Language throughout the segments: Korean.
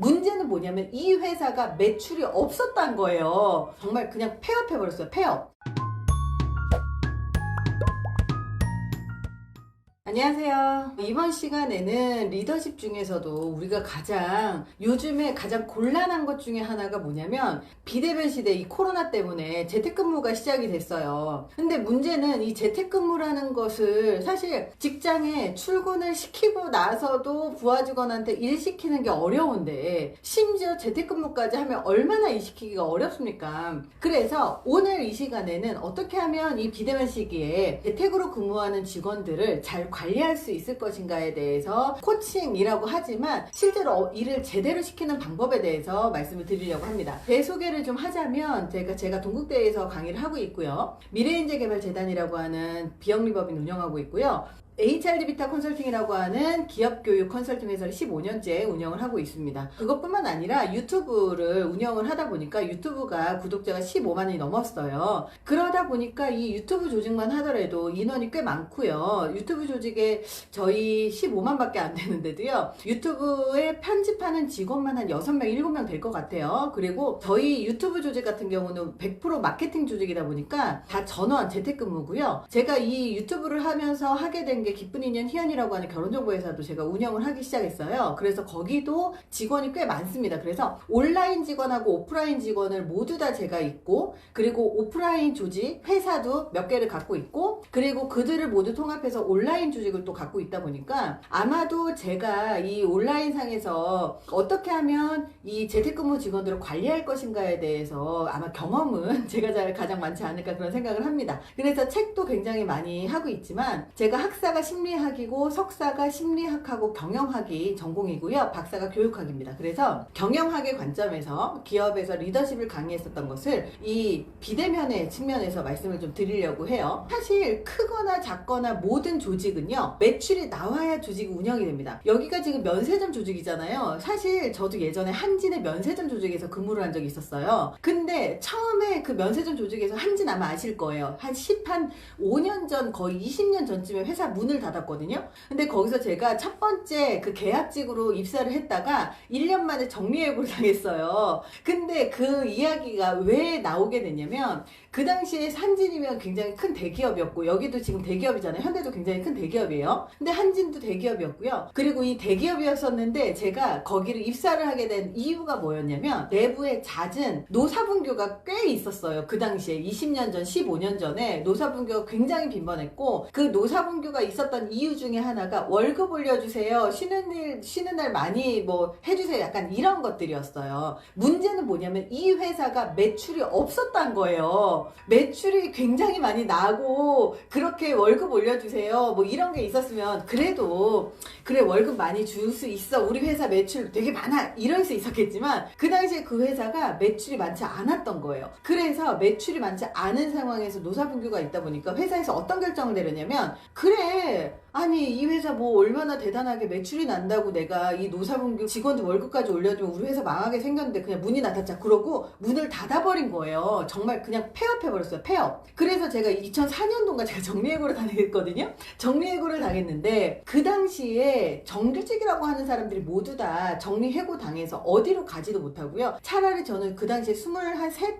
문제는 뭐냐면 이 회사가 매출이 없었다는 거예요. 정말 그냥 폐업해버렸어요. 폐업. 안녕하세요. 이번 시간에는 리더십 중에서도 우리가 요즘에 가장 곤란한 것 중에 하나가 뭐냐면 비대면 시대 이 코로나 때문에 재택근무가 시작이 됐어요. 근데 문제는 이 재택근무라는 것을 사실 직장에 출근을 시키고 나서도 부하 직원한테 일 시키는 게 어려운데 심지어 재택근무까지 하면 얼마나 일 시키기가 어렵습니까? 그래서 오늘 이 시간에는 어떻게 하면 이 비대면 시기에 재택으로 근무하는 직원들을 잘 관리할 수 있을 것인가에 대해서 코칭이라고 하지만 실제로 일을 제대로 시키는 방법에 대해서 말씀을 드리려고 합니다. 제 소개를 좀 하자면 제가 동국대에서 강의를 하고 있고요. 미래인재개발재단이라고 하는 비영리법인 운영하고 있고요. HRD 비타 컨설팅이라고 하는 기업교육 컨설팅 회사를 15년째 운영을 하고 있습니다. 그것뿐만 아니라 유튜브를 운영을 하다 보니까 유튜브가 구독자가 15만이 넘었어요. 그러다 보니까 이 유튜브 조직만 하더라도 인원이 꽤 많고요. 유튜브 조직에 저희 15만밖에 안 되는데도요. 유튜브에 편집하는 직원만 한 6명, 7명 될 것 같아요. 그리고 저희 유튜브 조직 같은 경우는 100% 마케팅 조직이다 보니까 다 전원 재택근무고요. 제가 이 유튜브를 하면서 하게 된 게 기쁜 인연 희연이라고 하는 결혼정보회사도 제가 운영을 하기 시작했어요. 그래서 거기도 직원이 꽤 많습니다. 그래서 온라인 직원하고 오프라인 직원을 모두 다 제가 있고, 그리고 오프라인 조직 회사도 몇 개를 갖고 있고, 그리고 그들을 모두 통합해서 온라인 조직을 또 갖고 있다 보니까 아마도 제가 이 온라인 상에서 어떻게 하면 이 재택근무 직원들을 관리할 것인가에 대해서 아마 경험은 제가 가장 많지 않을까 그런 생각을 합니다. 그래서 책도 굉장히 많이 하고 있지만 제가 학사가 심리학이고 석사가 심리학하고 경영학이 전공이고요. 박사가 교육학입니다. 그래서 경영학의 관점에서 기업에서 리더십을 강의했었던 것을 이 비대면의 측면에서 말씀을 좀 드리려고 해요. 사실 크거나 작거나 모든 조직은요. 매출이 나와야 조직이 운영이 됩니다. 여기가 지금 면세점 조직이잖아요. 사실 저도 예전에 한진의 면세점 조직에서 근무를 한 적이 있었어요. 근데 처음에 그 면세점 조직에서 한진 아마 아실 거예요. 한 5년 전 거의 20년 전쯤에 회사 문을 닫았거든요. 근데 거기서 제가 첫 번째 그 계약직으로 입사를 했다가 1년 만에 정리해고를 당했어요. 근데 그 이야기가 왜 나오게 됐냐면 그 당시에 한진이면 굉장히 큰 대기업이었고 여기도 지금 대기업이잖아요. 현대도 굉장히 큰 대기업이에요. 근데 한진도 대기업이었고요. 그리고 이 대기업이었었는데 제가 거기를 입사를 하게 된 이유가 뭐였냐면 내부에 잦은 노사분규가 꽤 있었어요. 그 당시에 20년 전, 15년 전에 노사분규가 굉장히 빈번했고 그 노사분규가 있었던 이유 중에 하나가 월급 올려주세요. 쉬는 날 많이 뭐 해주세요. 약간 이런 것들이었어요. 문제는 뭐냐면 이 회사가 매출이 없었단 거예요. 매출이 굉장히 많이 나고 그렇게 월급 올려주세요. 뭐 이런 게 있었으면 그래도 그래 월급 많이 줄 수 있어. 우리 회사 매출 되게 많아. 이럴 수 있었겠지만 그 당시에 그 회사가 매출이 많지 않았던 거예요. 그래서 매출이 많지 않은 상황에서 노사분규가 있다 보니까 회사에서 어떤 결정을 내렸냐면 그래 아니 이 회사 뭐 얼마나 대단하게 매출이 난다고 내가 이 노사분규 직원들 월급까지 올려주면 우리 회사 망하게 생겼는데 그냥 문이 닫았자 그러고 문을 닫아버린 거예요. 정말 그냥 폐업해버렸어요. 폐업. 그래서 제가 2004년도인가 제가 정리해고를 당했거든요. 정리해고를 당했는데 그 당시에 정규직이라고 하는 사람들이 모두 다 정리해고 당해서 어디로 가지도 못하고요. 차라리 저는 그 당시에 23,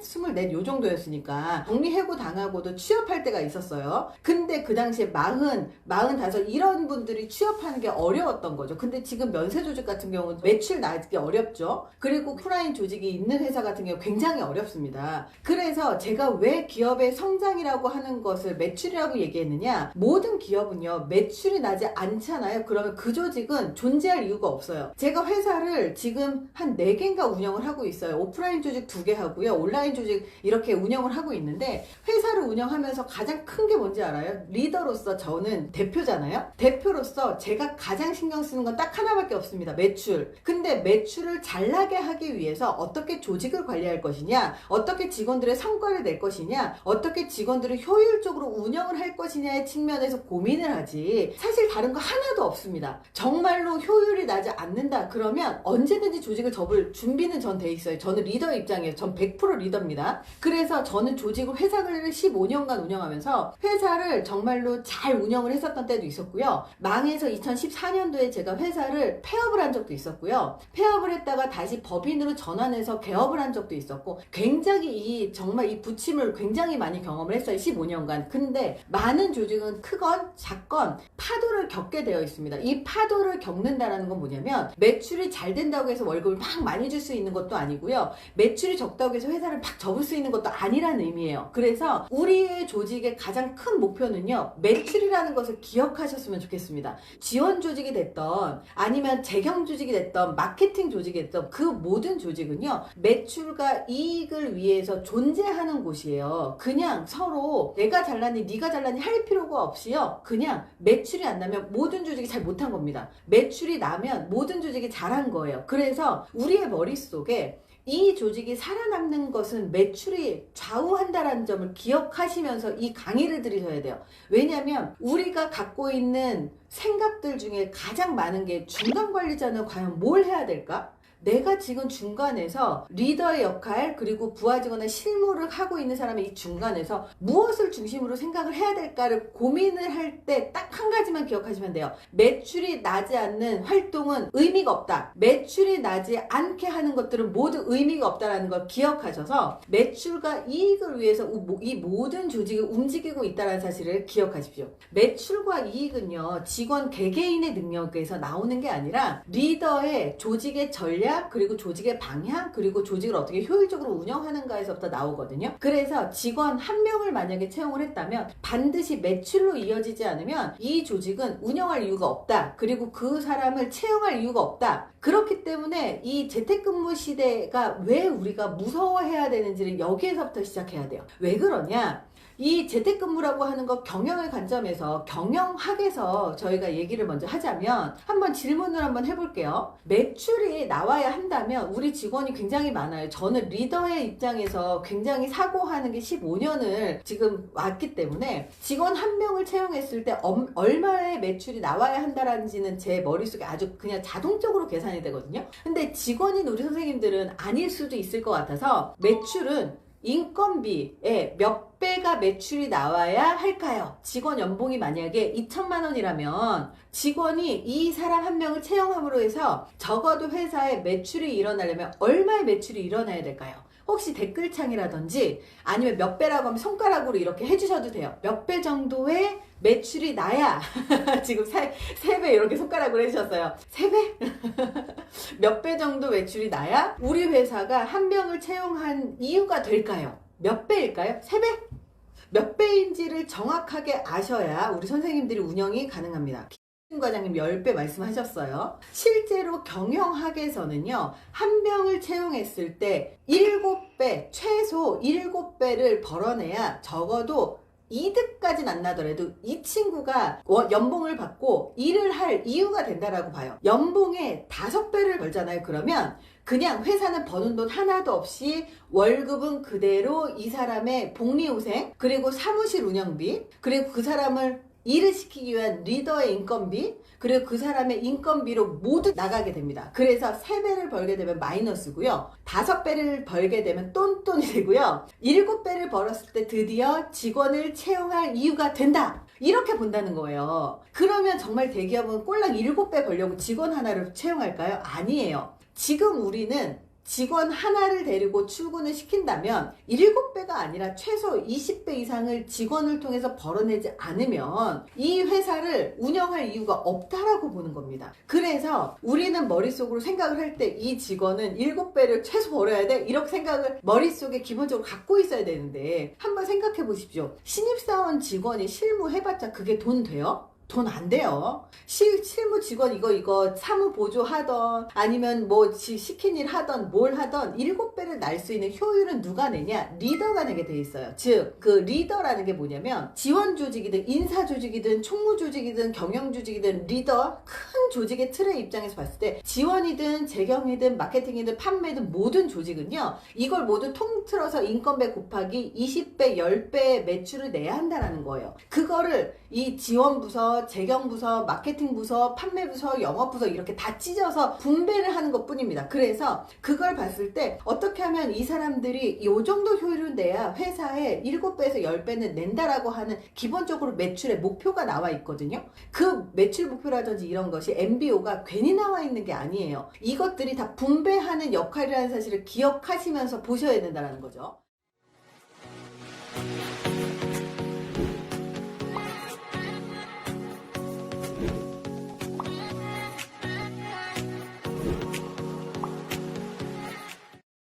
24 요 정도였으니까 정리해고 당하고도 취업할 때가 있었어요. 근데 그 당시에 45 이런 분들이 취업하는 게 어려웠던 거죠. 근데 지금 면세조직 같은 경우는 매출 나기 어렵죠. 그리고 오프라인 조직이 있는 회사 같은 경우 굉장히 어렵습니다. 그래서 제가 왜 기업의 성장이라고 하는 것을 매출이라고 얘기했느냐, 모든 기업은요 매출이 나지 않잖아요. 그러면 그 조직은 존재할 이유가 없어요. 제가 회사를 지금 한 4개인가 운영을 하고 있어요. 오프라인 조직 2개 하고요, 온라인 조직 이렇게 운영을 하고 있는데 회사를 운영하면서 가장 큰 게 뭔지 알아요? 리더로서 저는 대표잖아요. 대표로서 제가 가장 신경 쓰는 건 딱 하나밖에 없습니다. 매출. 근데 매출을 잘 나게 하기 위해서 어떻게 조직을 관리할 것이냐, 어떻게 직원들의 성과를 낼 것이냐, 어떻게 직원들을 효율적으로 운영을 할 것이냐의 측면에서 고민을 하지 사실 다른 거 하나도 없습니다. 정말로 효율이 나지 않는다 그러면 언제든지 조직을 접을 준비는 전 돼 있어요. 저는 리더 입장이에요. 전 100% 리더입니다. 그래서 저는 조직을 회사를 15년간 운영하면서 회사를 정말로 잘 운영을 했었던 때도 있어요. 있었고요. 망해서 2014년도에 제가 회사를 폐업을 한 적도 있었고요. 폐업을 했다가 다시 법인으로 전환해서 개업을 한 적도 있었고, 굉장히 정말 이 부침을 굉장히 많이 경험을 했어요. 15년간. 근데 많은 조직은 크건 작건 파도를 겪게 되어 있습니다. 이 파도를 겪는다는 건 뭐냐면, 매출이 잘 된다고 해서 월급을 막 많이 줄 수 있는 것도 아니고요. 매출이 적다고 해서 회사를 막 접을 수 있는 것도 아니라는 의미예요. 그래서 우리의 조직의 가장 큰 목표는요, 매출이라는 것을 기억하셨으면 좋겠습니다. 지원 조직이 됐던, 아니면 재경 조직이 됐던, 마케팅 조직이 됐던 그 모든 조직은요, 매출과 이익을 위해서 존재하는 곳이에요. 그냥 서로 내가 잘났니 네가 잘났니 할 필요가 없이요, 그냥 매출이 안 나면 모든 조직이 잘 못한 겁니다. 매출이 나면 모든 조직이 잘한 거예요. 그래서 우리의 머릿속에 이 조직이 살아남는 것은 매출이 좌우한다는 점을 기억하시면서 이 강의를 들으셔야 돼요. 왜냐하면 우리가 갖고 있는 생각들 중에 가장 많은 게, 중간 관리자는 과연 뭘 해야 될까? 내가 지금 중간에서 리더의 역할, 그리고 부하 직원의 실무를 하고 있는 사람의 이 중간에서 무엇을 중심으로 생각을 해야 될까를 고민을 할 때 딱 한 가지만 기억하시면 돼요. 매출이 나지 않는 활동은 의미가 없다. 매출이 나지 않게 하는 것들은 모두 의미가 없다는 걸 기억하셔서 매출과 이익을 위해서 이 모든 조직이 움직이고 있다는 사실을 기억하십시오. 매출과 이익은요, 직원 개개인의 능력에서 나오는 게 아니라 리더의 조직의 전략, 그리고 조직의 방향, 그리고 조직을 어떻게 효율적으로 운영하는가에서부터 나오거든요. 그래서 직원 한 명을 만약에 채용을 했다면 반드시 매출로 이어지지 않으면 이 조직은 운영할 이유가 없다. 그리고 그 사람을 채용할 이유가 없다. 그렇기 때문에 이 재택근무 시대가 왜 우리가 무서워해야 되는지를 여기에서부터 시작해야 돼요. 왜 그러냐? 이 재택근무라고 하는 거 경영의 관점에서, 경영학에서 저희가 얘기를 먼저 하자면, 한번 질문을 한번 해볼게요. 매출이 나와야 한다면 우리 직원이 굉장히 많아요. 저는 리더의 입장에서 굉장히 사고하는 게 15년을 지금 왔기 때문에, 직원 한 명을 채용했을 때 얼마의 매출이 나와야 한다는지는 제 머릿속에 아주 그냥 자동적으로 계산이 되거든요. 근데 직원인 우리 선생님들은 아닐 수도 있을 것 같아서, 매출은 인건비에 몇 배가 매출이 나와야 할까요? 직원 연봉이 만약에 2천만 원이라면 직원이 이 사람 한 명을 채용함으로 해서 적어도 회사에 매출이 일어나려면 얼마의 매출이 일어나야 될까요? 혹시 댓글창이라든지 아니면 몇 배라고 하면 손가락으로 이렇게 해주셔도 돼요. 몇 배 정도의 매출이 나야 지금 3배 이렇게 손가락으로 해주셨어요. 3배? 몇 배 정도 매출이 나야 우리 회사가 한 명을 채용한 이유가 될까요? 몇 배일까요? 3배? 몇 배인지를 정확하게 아셔야 우리 선생님들이 운영이 가능합니다. 과장님 10배 말씀하셨어요. 실제로 경영학에서는요, 한 명을 채용했을 때 7배, 최소 7배를 벌어내야 적어도 이득까지는 안 나더라도 이 친구가 연봉을 받고 일을 할 이유가 된다라고 봐요. 연봉에 5배를 벌잖아요. 그러면 그냥 회사는 버는 돈 하나도 없이 월급은 그대로 이 사람의 복리후생, 그리고 사무실 운영비, 그리고 그 사람을 일을 시키기 위한 리더의 인건비, 그리고 그 사람의 인건비로 모두 나가게 됩니다. 그래서 3배를 벌게 되면 마이너스고요. 5배를 벌게 되면 똔똔이 되고요. 7배를 벌었을 때 드디어 직원을 채용할 이유가 된다. 이렇게 본다는 거예요. 그러면 정말 대기업은 꼴랑 7배 벌려고 직원 하나를 채용할까요? 아니에요. 지금 우리는 직원 하나를 데리고 출근을 시킨다면 7배가 아니라 최소 20배 이상을 직원을 통해서 벌어내지 않으면 이 회사를 운영할 이유가 없다라고 보는 겁니다. 그래서 우리는 머릿속으로 생각을 할 때 이 직원은 7배를 최소 벌어야 돼, 이렇게 생각을 머릿속에 기본적으로 갖고 있어야 되는데, 한번 생각해 보십시오. 신입사원 직원이 실무해봤자 그게 돈 돼요? 돈 안 돼요. 실무 직원 이거 사무 보조 하던, 아니면 뭐 시킨 일 하던 뭘 하던 7배를 날 수 있는 효율은 누가 내냐? 리더가 내게 돼 있어요. 즉, 그 리더라는 게 뭐냐면, 지원 조직이든 인사 조직이든 총무 조직이든 경영 조직이든 리더, 큰 조직의 틀의 입장에서 봤을 때 지원이든 재경이든 마케팅이든 판매든 모든 조직은요, 이걸 모두 통틀어서 인건비 곱하기 20배, 10배의 매출을 내야 한다는 거예요. 그거를 이 지원부서, 부서, 재경 부서, 마케팅 부서, 판매 부서, 영업 부서 이렇게 다 찢어서 분배를 하는 것 뿐입니다. 그래서 그걸 봤을 때 어떻게 하면 이 사람들이 이 정도 효율을 내야 회사에 7배에서 10배는 낸다라고 하는 기본적으로 매출의 목표가 나와 있거든요. 그 매출 목표라든지 이런 것이 MBO가 괜히 나와 있는 게 아니에요. 이것들이 다 분배하는 역할이라는 사실을 기억하시면서 보셔야 된다는 거죠.